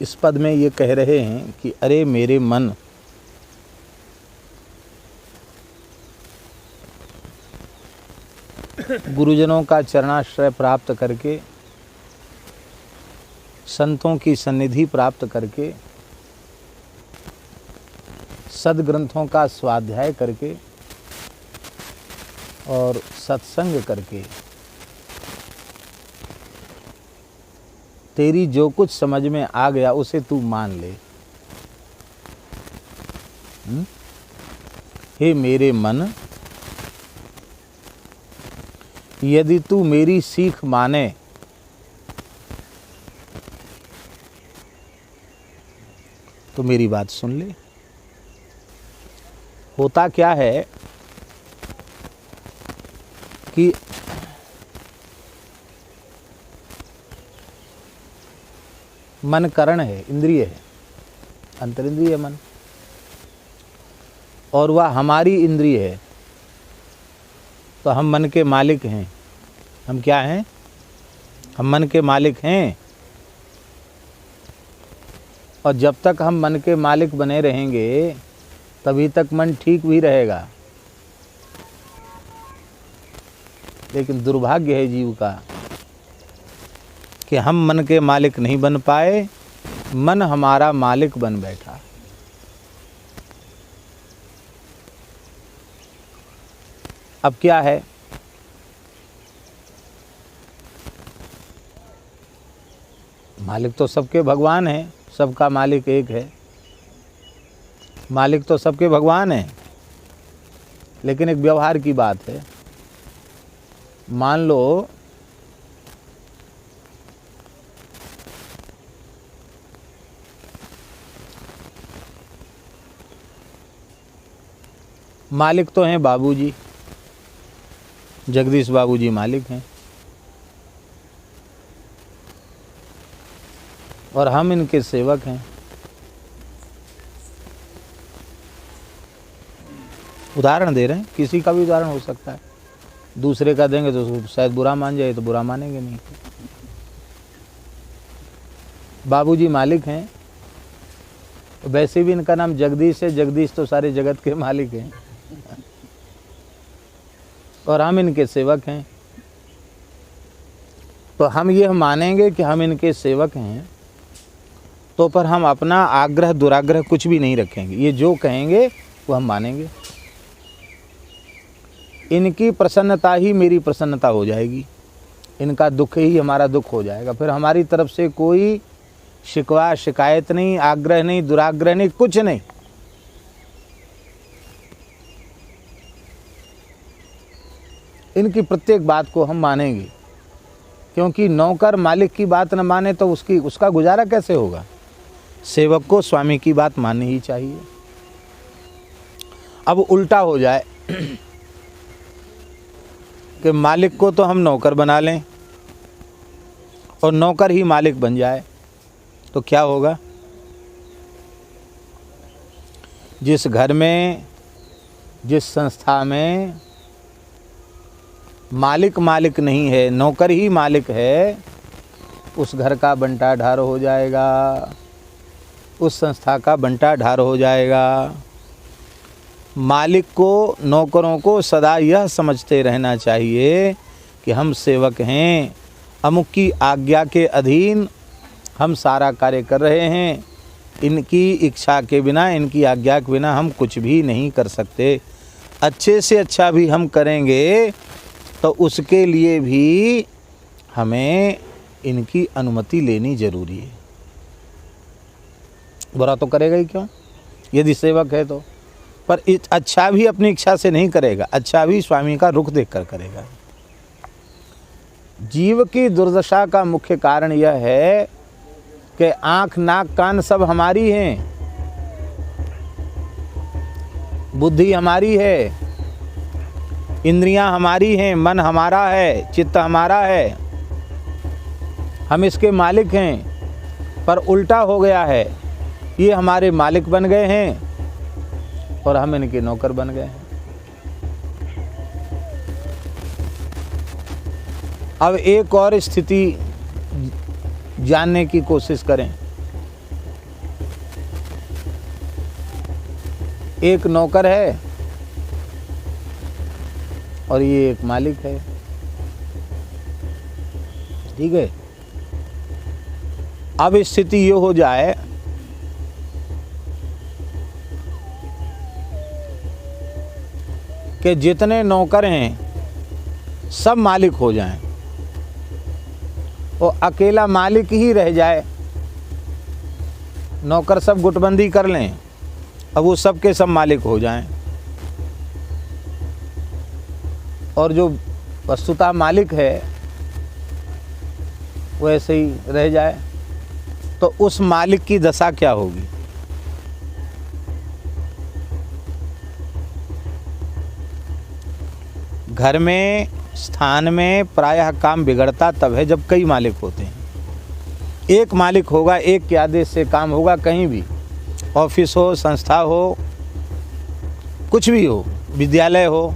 इस पद में ये कह रहे हैं कि अरे मेरे मन, गुरुजनों का चरणाश्रय प्राप्त करके, संतों की सन्निधि प्राप्त करके, सद्ग्रंथों का स्वाध्याय करके और सत्संग करके तेरी जो कुछ समझ में आ गया उसे तू मान ले। हे मेरे मन, यदि तू मेरी सीख माने तो मेरी बात सुन ले। होता क्या है कि मन करण है, इंद्रिय है, अंतरिंद्रिय मन, और वह हमारी इंद्रिय है। तो हम मन के मालिक हैं। हम क्या हैं? हम मन के मालिक हैं। और जब तक हम मन के मालिक बने रहेंगे तभी तक मन ठीक भी रहेगा। लेकिन दुर्भाग्य है जीव का कि हम मन के मालिक नहीं बन पाए, मन हमारा मालिक बन बैठा। अब क्या है? मालिक तो सबके भगवान हैं, सबका मालिक एक है। मालिक तो सबके भगवान हैं, लेकिन एक व्यवहार की बात है। मान लो मालिक तो हैं बाबूजी, जगदीश बाबूजी मालिक हैं, और हम इनके सेवक हैं। उदाहरण दे रहे हैं, किसी का भी उदाहरण हो सकता है। दूसरे का देंगे तो शायद बुरा मान जाए, तो बुरा मानेंगे नहीं। बाबूजी मालिक हैं, वैसे भी इनका नाम जगदीश है। जगदीश तो सारे जगत के मालिक हैं और हम इनके सेवक हैं। तो हम ये मानेंगे कि हम इनके सेवक हैं, तो पर हम अपना आग्रह दुराग्रह कुछ भी नहीं रखेंगे। ये जो कहेंगे वो हम मानेंगे। इनकी प्रसन्नता ही मेरी प्रसन्नता हो जाएगी, इनका दुख ही हमारा दुख हो जाएगा। फिर हमारी तरफ से कोई शिकवा शिकायत नहीं, आग्रह नहीं, दुराग्रह नहीं, कुछ नहीं। इनकी प्रत्येक बात को हम मानेंगे, क्योंकि नौकर मालिक की बात न माने तो उसका गुजारा कैसे होगा। सेवक को स्वामी की बात माननी ही चाहिए। अब उल्टा हो जाए कि मालिक को तो हम नौकर बना लें और नौकर ही मालिक बन जाए, तो क्या होगा? जिस घर में, जिस संस्था में मालिक नहीं है, नौकर ही मालिक है, उस घर का बंटा ढार हो जाएगा, उस संस्था का बंटा ढार हो जाएगा। मालिक को, नौकरों को सदा यह समझते रहना चाहिए कि हम सेवक हैं, अमुक की आज्ञा के अधीन हम सारा कार्य कर रहे हैं। इनकी इच्छा के बिना, इनकी आज्ञा के बिना हम कुछ भी नहीं कर सकते। अच्छे से अच्छा भी हम करेंगे तो उसके लिए भी हमें इनकी अनुमति लेनी जरूरी है। बुरा तो करेगा ही क्यों, यदि सेवक है तो। पर अच्छा भी अपनी इच्छा से नहीं करेगा, अच्छा भी स्वामी का रुख देखकर करेगा। जीव की दुर्दशा का मुख्य कारण यह है कि आँख नाक कान सब हमारी हैं, बुद्धि हमारी है, इंद्रियां हमारी हैं, मन हमारा है, चित्त हमारा है, हम इसके मालिक हैं। पर उल्टा हो गया है, ये हमारे मालिक बन गए हैं और हम इनके नौकर बन गए हैं। अब एक और स्थिति जानने की कोशिश करें एक नौकर है और ये एक मालिक है। ठीक है। अब स्थिति ये हो जाए कि जितने नौकर हैं सब मालिक हो जाएं और अकेला मालिक ही रह जाए। नौकर सब गुटबंदी कर लें, अब वो सब के सब मालिक हो जाएं और जो वस्तुतः मालिक है वो ऐसे ही रह जाए, तो उस मालिक की दशा क्या होगी? घर में, स्थान में प्रायः काम बिगड़ता तब है जब कई मालिक होते हैं। एक मालिक होगा, एक के आदेश से काम होगा, कहीं भी ऑफिस हो, संस्था हो, कुछ भी हो, विद्यालय हो,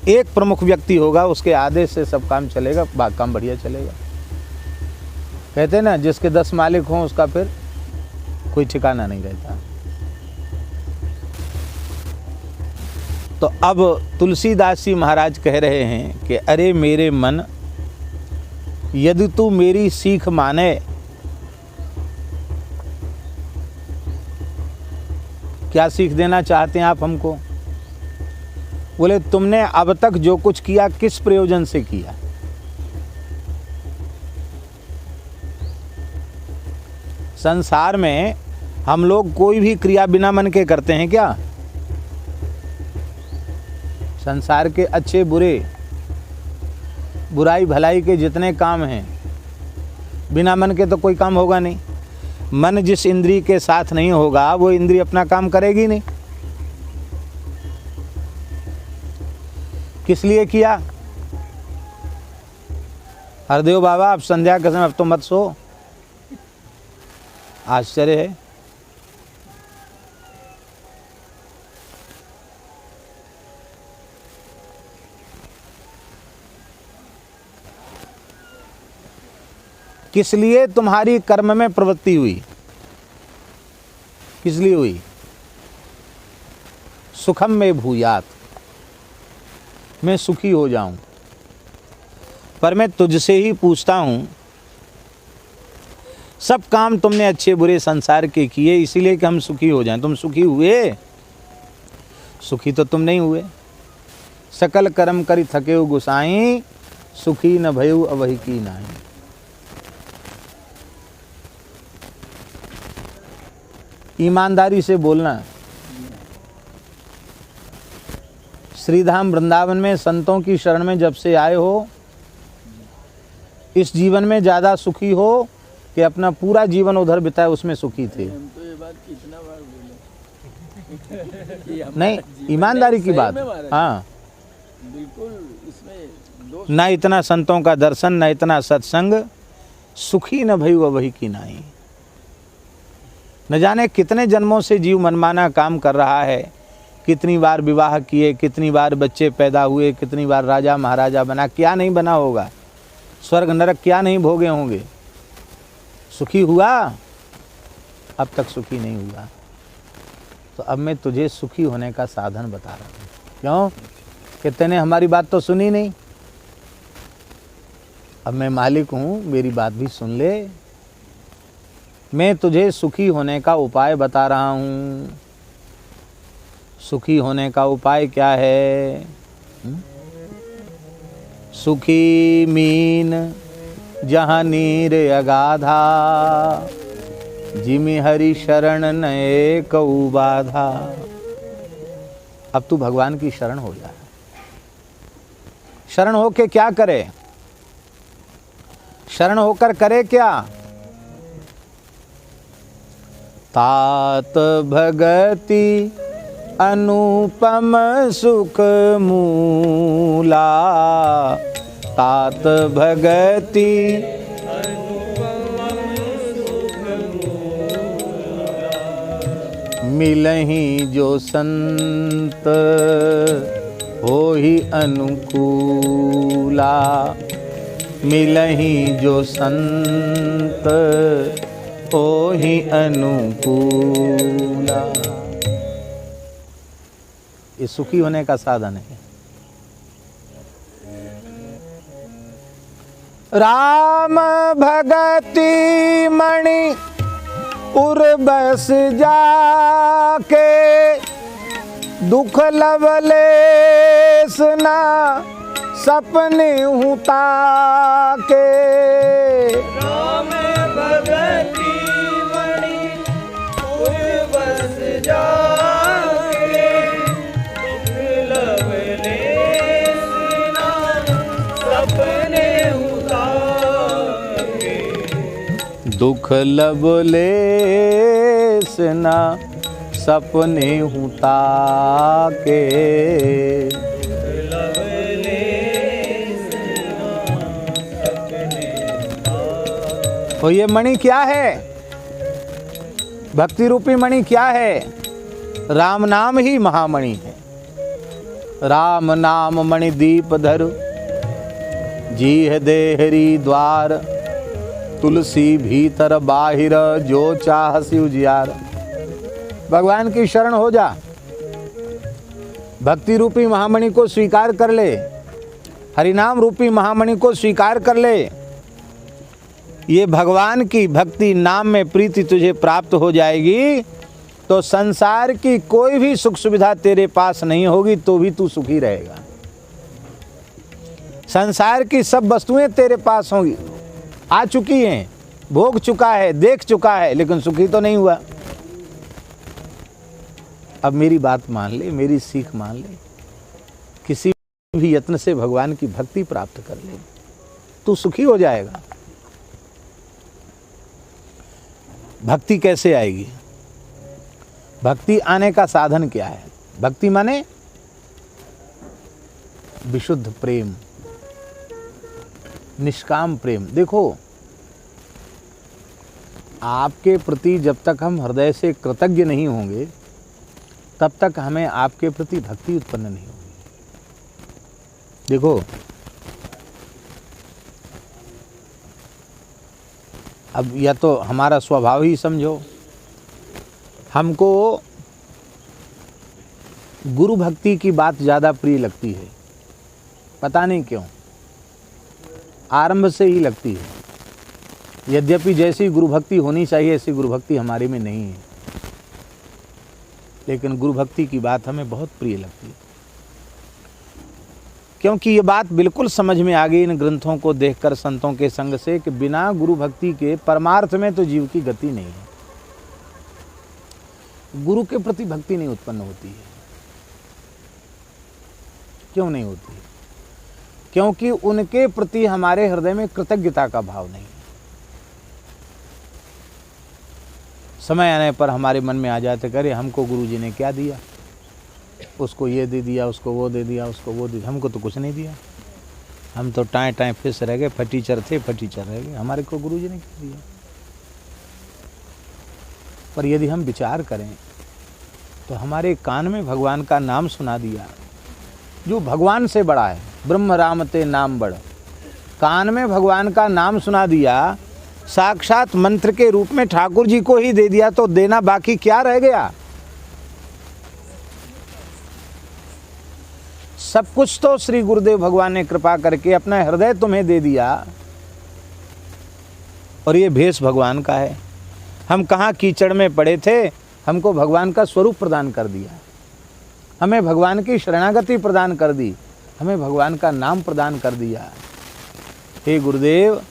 एक प्रमुख व्यक्ति होगा, उसके आदेश से सब काम चलेगा, काम बढ़िया चलेगा। कहते हैं ना, जिसके 10 मालिक हों उसका फिर कोई ठिकाना नहीं रहता। तो अब तुलसीदास जी महाराज कह रहे हैं कि अरे मेरे मन, यदि तू मेरी सीख माने, क्या सीख देना चाहते हैं आप हमको? बोले तुमने अब तक जो कुछ किया किस प्रयोजन से किया? संसार में हम लोग कोई भी क्रिया बिना मन के करते हैं क्या? संसार के अच्छे बुरे, बुराई भलाई के जितने काम हैं, बिना मन के तो कोई काम होगा नहीं। मन जिस इंद्रिय के साथ नहीं होगा वो इंद्रिय अपना काम करेगी नहीं। किस लिए किया? हरदेव बाबा, अब संध्या के समय अब तो मत सो। आश्चर्य है। किस लिए तुम्हारी कर्म में प्रवृत्ति हुई? किस लिए हुई? सुखम में भूयात, मैं सुखी हो जाऊं। पर मैं तुझसे ही पूछता हूं, सब काम तुमने अच्छे बुरे संसार के किए इसीलिए कि हम सुखी हो जाएं। तुम सुखी हुए? सुखी तो तुम नहीं हुए। सकल कर्म करी थके गुसाई, सुखी न भयउ अवहि की नाई। ईमानदारी से बोलना। श्रीधाम वृंदावन में संतों की शरण में जब से आए हो, इस जीवन में ज़्यादा सुखी हो कि अपना पूरा जीवन उधर बिताए उसमें सुखी थे? हम तो ये बात कितना बार बोले नहीं, ईमानदारी की बात। हाँ, बिल्कुल इसमें ना इतना संतों का दर्शन, ना इतना सत्संग, सुखी न भई वही की नाई। न जाने कितने जन्मों से जीव मनमाना काम कर रहा है, कितनी बार विवाह किए, कितनी बार बच्चे पैदा हुए, कितनी बार राजा महाराजा बना, क्या नहीं बना होगा, स्वर्ग नरक क्या नहीं भोगे होंगे। सुखी हुआ? अब तक सुखी नहीं हुआ। तो अब मैं तुझे सुखी होने का साधन बता रहा हूँ। क्यों? कि तूने हमारी बात तो सुनी नहीं। अब मैं मालिक हूँ, मेरी बात भी सुन ले। मैं तुझे सुखी होने का उपाय बता रहा हूँ। सुखी होने का उपाय क्या है? सुखी मीन जहाँ नीर अगाधा, जिमि हरि शरण नए कऊ बाधा। अब तू भगवान की शरण हो जा। शरण होके क्या करे? शरण होकर करे क्या? तात भगति अनुपम सुख मूला, तात भगति मिलहि जो संत होहि अनुकूला, मिलहि जो संत होहि अनुकूला। ये सुखी होने का साधन है। राम भगति मणि उर्बस जाके, दुख लवलेस ना सपने हूँ ताके। राम भगति मणि उर्वस जाके, दुख लवलेस ना सपने उताके। दुख लवलेस ना सपने हूँ ताके। तो ये मणि क्या है? भक्ति रूपी मणि क्या है? राम नाम ही महामणि है। राम नाम मणि दीप धर, जीह देहरी द्वार। तुलसी भीतर बाहिर, जो चाहसी उजियार। भगवान की शरण हो जा, भक्ति रूपी महामणि को स्वीकार कर ले, हरिनाम रूपी महामणि को स्वीकार कर ले। ये भगवान की भक्ति नाम में प्रीति तुझे प्राप्त हो जाएगी तो संसार की कोई भी सुख सुविधा तेरे पास नहीं होगी तो भी तू सुखी रहेगा। संसार की सब वस्तुएं तेरे पास होंगी, आ चुकी हैं, भोग चुका है, देख चुका है, लेकिन सुखी तो नहीं हुआ। अब मेरी बात मान ले, मेरी सीख मान ले, किसी भी यत्न से भगवान की भक्ति प्राप्त कर ले, तू सुखी हो जाएगा। भक्ति कैसे आएगी? भक्ति आने का साधन क्या है? भक्ति माने विशुद्ध प्रेम, निष्काम प्रेम। देखो, आपके प्रति जब तक हम हृदय से कृतज्ञ नहीं होंगे तब तक हमें आपके प्रति भक्ति उत्पन्न नहीं होगी। देखो, अब या तो हमारा स्वभाव ही समझो, हमको गुरु भक्ति की बात ज़्यादा प्रिय लगती है, पता नहीं क्यों, आरंभ से ही लगती है। यद्यपि जैसी गुरु भक्ति होनी चाहिए ऐसी गुरु भक्ति हमारे में नहीं है, लेकिन गुरु भक्ति की बात हमें बहुत प्रिय लगती है, क्योंकि ये बात बिल्कुल समझ में आ गई इन ग्रंथों को देखकर, संतों के संग से, कि बिना गुरु भक्ति के परमार्थ में तो जीव की गति नहीं है। गुरु के प्रति भक्ति नहीं उत्पन्न होती है। क्यों नहीं होती? क्योंकि उनके प्रति हमारे हृदय में कृतज्ञता का भाव नहीं है। समय आने पर हमारे मन में आ जाते, करे हमको गुरु जी ने क्या दिया, उसको ये दे दिया, उसको वो दे दिया, उसको वो दे दिया, हमको तो कुछ नहीं दिया, हम तो टाएं टाएं फिस रह गए, फटीचर थे, फटीचर रह गए, हमारे को गुरु जी ने क्या दिया। पर यदि हम विचार करें तो हमारे कान में भगवान का नाम सुना दिया, जो भगवान से बड़ा है, ब्रह्म राम ते नाम बड़, कान में भगवान का नाम सुना दिया, साक्षात मंत्र के रूप में ठाकुर जी को ही दे दिया, तो देना बाकी क्या रह गया? सब कुछ तो श्री गुरुदेव भगवान ने कृपा करके अपना हृदय तुम्हें दे दिया, और ये भेष भगवान का है। हम कहाँ कीचड़ में पड़े थे, हमको भगवान का स्वरूप प्रदान कर दिया, हमें भगवान की शरणागति प्रदान कर दी, हमें भगवान का नाम प्रदान कर दिया। हे गुरुदेव,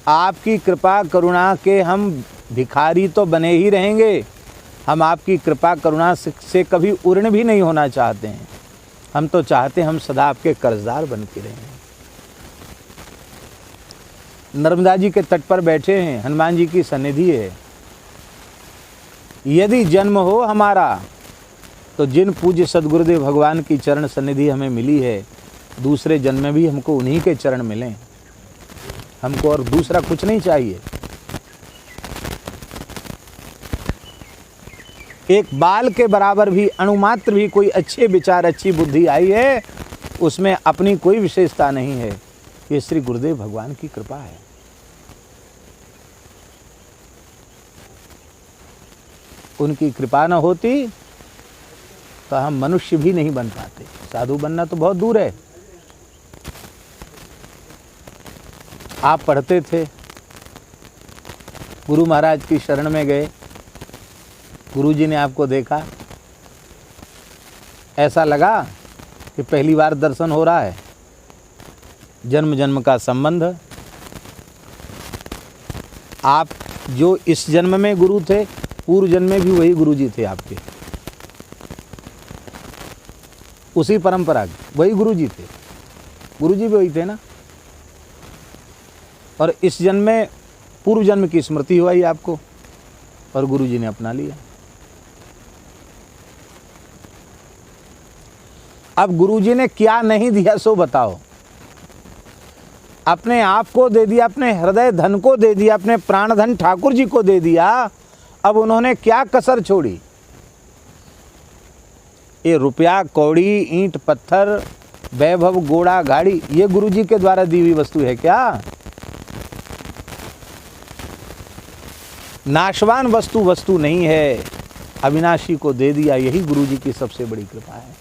आपकी कृपा करुणा के हम भिखारी तो बने ही रहेंगे, हम आपकी कृपा करुणा से कभी उर्ण भी नहीं होना चाहते हैं। हम तो चाहते हैं हम सदा आपके कर्जदार बन के रहें। नर्मदा जी के तट पर बैठे हैं, हनुमान जी की सन्निधि है। यदि जन्म हो हमारा तो जिन पूज्य सदगुरुदेव भगवान की चरण सन्निधि हमें मिली है, दूसरे जन्म में भी हमको उन्हीं के चरण मिलें, हमको और दूसरा कुछ नहीं चाहिए। एक बाल के बराबर भी अणुमात्र भी कोई अच्छे विचार, अच्छी बुद्धि आई है, उसमें अपनी कोई विशेषता नहीं है। ये श्री गुरुदेव भगवान की कृपा है। उनकी कृपा न होती तो हम मनुष्य भी नहीं बन पाते, साधु बनना तो बहुत दूर है। आप पढ़ते थे, गुरु महाराज की शरण में गए, गुरुजी ने आपको देखा, ऐसा लगा कि पहली बार दर्शन हो रहा है, जन्म जन्म का संबंध। आप जो इस जन्म में गुरु थे, पूर्व जन्म में भी वही गुरुजी थे आपके, उसी परंपरा के वही गुरुजी थे, गुरुजी भी वही थे ना। और इस जन्म में पूर्व जन्म की स्मृति हुई आपको और गुरुजी ने अपना लिया। अब गुरुजी ने क्या नहीं दिया सो बताओ। अपने आप को दे दिया, अपने हृदय धन को दे दिया, अपने प्राण धन ठाकुर जी को दे दिया। अब उन्होंने क्या कसर छोड़ी? ये रुपया कौड़ी ईंट पत्थर वैभव घोड़ा गाड़ी, ये गुरुजी के द्वारा दी हुई वस्तु है क्या? नाशवान वस्तु वस्तु नहीं है, अविनाशी को दे दिया, यही गुरुजी की सबसे बड़ी कृपा है।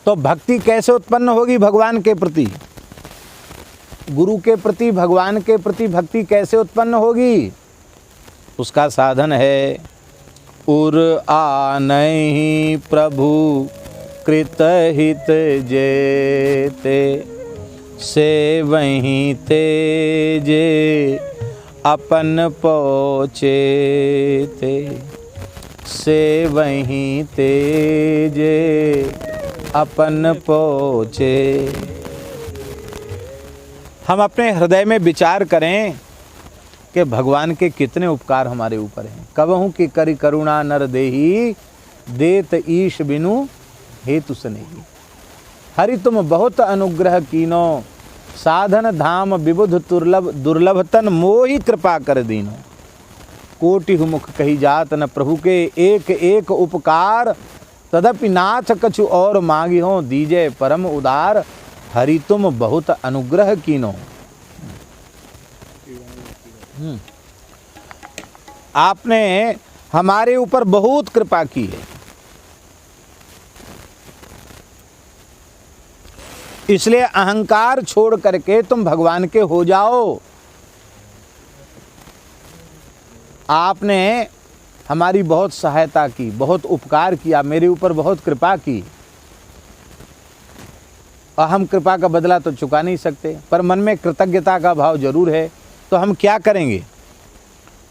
तो भक्ति कैसे उत्पन्न होगी भगवान के प्रति? गुरु के प्रति, भगवान के प्रति भक्ति कैसे उत्पन्न होगी? उसका साधन है उर आनहि प्रभु कृत हित जेते, से वहीं तेजे अपन पहुँचे थे, से वहीं तेजे अपन पहुँचे। हम अपने हृदय में विचार करें कि भगवान के कितने उपकार हमारे ऊपर हैं। कबहू की करी करुणा नर देही, देत ईश बिनु हेतु सनेही। हरि तुम बहुत अनुग्रह कीनो, साधन धाम विबुध दुर्लभ, दुर्लभ तन मोहि कृपा कर दीनो। कोटि मुख कही जात न प्रभु के, एक एक उपकार, तदपि नाथ कछु और मांगी हो, दीजे परम उदार। हरि तुम बहुत अनुग्रह कीनो। आपने हमारे ऊपर बहुत कृपा की है, इसलिए अहंकार छोड़ करके तुम भगवान के हो जाओ। आपने हमारी बहुत सहायता की, बहुत उपकार किया, मेरे ऊपर बहुत कृपा की, और हम कृपा का बदला तो चुका नहीं सकते, पर मन में कृतज्ञता का भाव जरूर है। तो हम क्या करेंगे?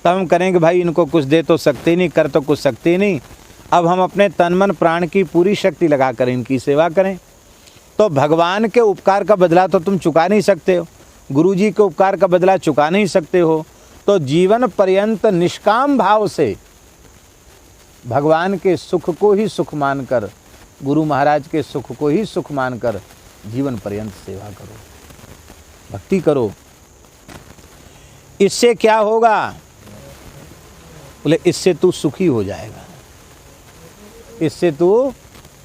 तब हम करेंगे भाई इनको कुछ दे तो सकते नहीं, कर तो कुछ सकते नहीं, अब हम अपने तन मन प्राण की पूरी शक्ति लगाकर इनकी सेवा करें। तो भगवान के उपकार का बदला तो तुम चुका नहीं सकते हो, गुरुजी के उपकार का बदला चुका नहीं सकते हो, तो जीवन पर्यंत निष्काम भाव से भगवान के सुख को ही सुख मानकर, गुरु महाराज के सुख को ही सुख मानकर जीवन पर्यंत सेवा करो, भक्ति करो। इससे क्या होगा? बोले इससे तू सुखी हो जाएगा, इससे तू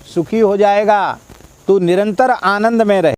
सुखी हो जाएगा, तू निरंतर आनंद में रहे।